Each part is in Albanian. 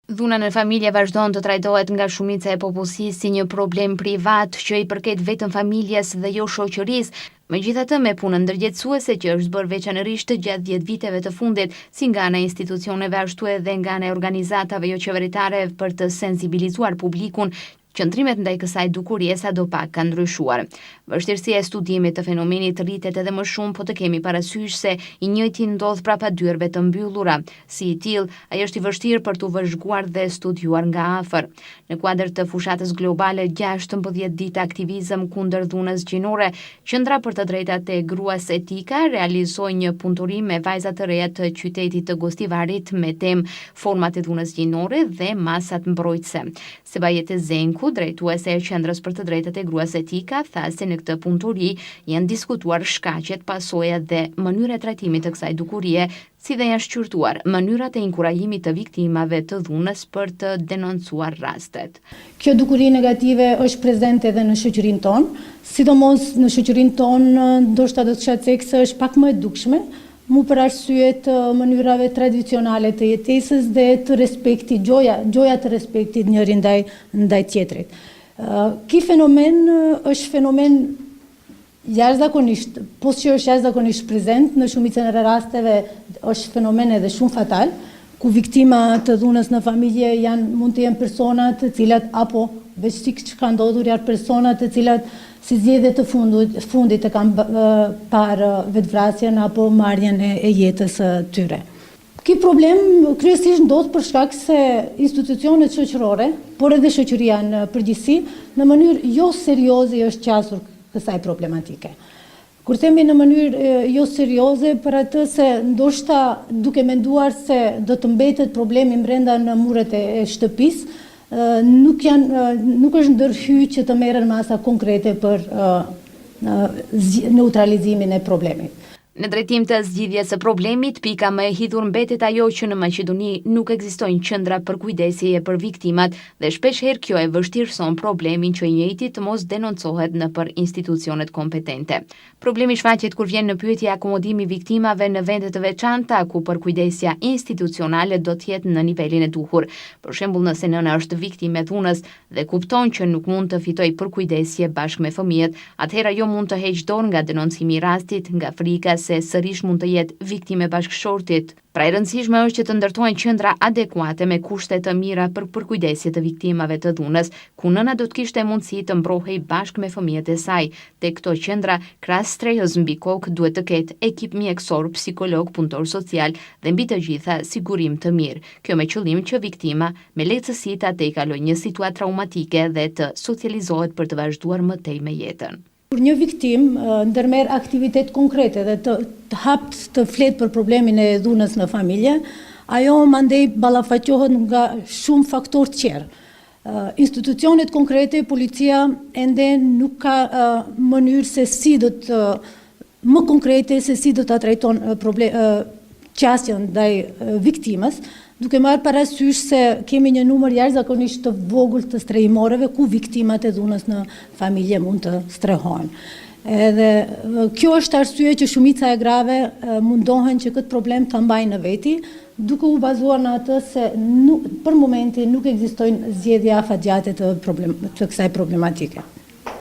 Dhuna në familje vazhdon të trajtohet nga shumica e popullsisë si një problem privat që i përket vetëm familjes dhe jo shoqërisë. Megjithatë, me punën ndërgjegjësuese që është bërë veçanërisht gjatë 10 viteve të fundit, si nga ana e institucioneve ashtu edhe nga ana e organizatave jo qeveritare për të sensibilizuar publikun, qëndrimet ndaj kësaj dukurie sadopak kanë ndryshuar. Vështirësia e studimit të fenomenit rritet edhe më shumë, po të kemi parasysh se i njëjti ndodh prapa dyerve të mbyllura. Si i tillë, ai është i vështirë për t'u vëzhguar dhe studiuar nga afër. Në kuadër të fushatës globale 16 ditë aktivizëm kundër dhunës gjinore, Qendra për të drejtat e gruas etika realizoi një punëturim me vajza të reja të qytetit të Gostivarit me temë format e dhunës gjinore dhe masat mbrojtëse. Sebajete Zenku, drejtuese e Qendrës për të drejtat e gruas etika, tha se në këtë punëturi janë diskutuar shkaqet, pasojat dhe mënyra e trajtimit të kësaj dukurie, si dhe janë shqyrtuar mënyrat e inkurajimit të viktimave të dhunës për të denoncuar rastet. Kjo dukuri negative është prezente edhe në shoqërinë tonë, sidomos në shoqërinë tonë, ndoshta do të kisha thënë se është pak më e dukshme, mu për arsye të mënyrave tradicionale të jetesës dhe të respektit, gjoja të respektit njëri ndaj tjetrit. Ky fenomen është fenomen jashtëzakonisht, po që është jashtëzakonisht prezent në shumicën e rasteve, është fenomen edhe shumë fatal, ku viktima të dhunës në familje mund të jenë persona të cilat, apo veç si që ka ndodhur, janë persona të cilat si zgjedhje të fundit e kanë parë vetvrasjen apo marrjen e jetës së tyre. Ky problem kryesisht ndodh për shkak se institucionet shoqërore, por edhe shoqëria në përgjithësi, në mënyrë jo serioze është qasur kësaj problematike. Kur themi në mënyrë jo serioze, për atë se ndoshta duke menduar se do të mbetet problemi brenda në muret e shtëpisë, nuk është ndërhyj që të merren masa konkrete për neutralizimin e problemit. Në drejtim të zgjidhjes së problemit, pika më e hidhur mbetet ajo që në Maqedoni nuk ekzistojnë qendra për kujdesje për viktimat dhe shpesh herë kjo e vështirëson problemin që i njëjti të mos denoncohet nëpër institucionet kompetente. Problemi shfaqet kur vjen në pyetje akomodimi viktimave në vende të veçanta ku përkujdesja institucionale do të jetë në nivelin e duhur. Për shembull, nëse nëna është viktimë e dhunës dhe kupton që nuk mund të fitojë përkujdesje bashkë me fëmijët, atëherë ajo mund të heqë dorë nga denoncimi i rastit nga frika se sërish mund të jetë viktimë e bashkëshortit. Pra e rëndësishme është që të ndërtohen qendra adekuate me kushte të mira për përkujdesje të viktimave të dhunës, ku nëna do të kishte mundësi të mbrohej bashkë me fëmijët e saj. Te këto qendra, krahas strehës mbi kokë, duhet të ketë ekip mjekësor, psikolog, punëtor social dhe mbi të gjitha sigurim të mirë. Kjo me qëllim që viktima me lehtësi ta tejkalojë një situatë traumatike dhe të socializohet për të vazhduar më tej me jetën. Kur një viktim ndërmerr aktivitet konkrete dhe të hapt të flet për problemin e dhunës në familje, ajo mandej ballafaqohet nga shumë faktorë të tjerë. Institucionet konkrete, policia ende nuk ka mënyrë se si do të më konkrete se si do ta trajton qasjen ndaj viktimës, duke marrë parasysh se kemi një numër jashtëzakonisht të vogël të strehimoreve ku viktimat e dhunës në familje mund të strehohen. Edhe kjo është arsye që shumica e grave mundohen që këtë problem ta mbajnë në veti, duke u bazuar në atë se për momentin nuk ekzistojnë zgjedhje afatgjate të kësaj problematike.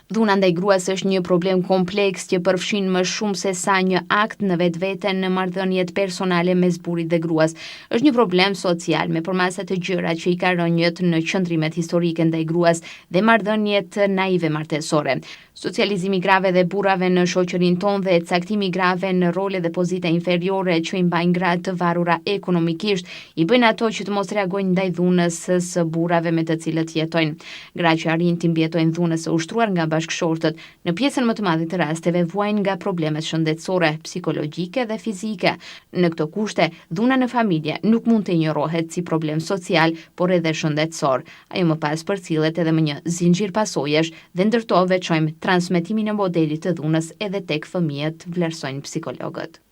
Dhuna ndaj gruas është një problem kompleks që përfshin më shumë se sa një akt në vetveten në marrëdhëniet personale mes burrit dhe gruas. Është një problem social me përmasa të gjëra që i ka rënjët në qëndrimet historike ndaj gruas dhe marrëdhëniet naive martesore. Socializimi grave dhe burrave në shoqërinë tonë dhe caktimi grave në role dhe pozita inferiore që i mbajnë gratë të varura ekonomikisht i bëjnë ato që të mos reagojnë ndaj dhunës së burrave me të cilët jetojnë. Gratë që arrin të mbijetojnë dhunës së ushtruar nga bashkëshortët, në pjesën më të madhe të rasteve vuajnë nga problemet shëndetësore, psikologjike dhe fizike. Në këto kushte, dhuna në familje nuk mund të injorohet si problem social, por edhe shëndetësor. Ajo më pas përcillet edhe më një zinxhir pasojesh dhe ndërto veçojmë transmetimin e modelit të dhunës edhe tek fëmijët, vlerësojnë psikologët.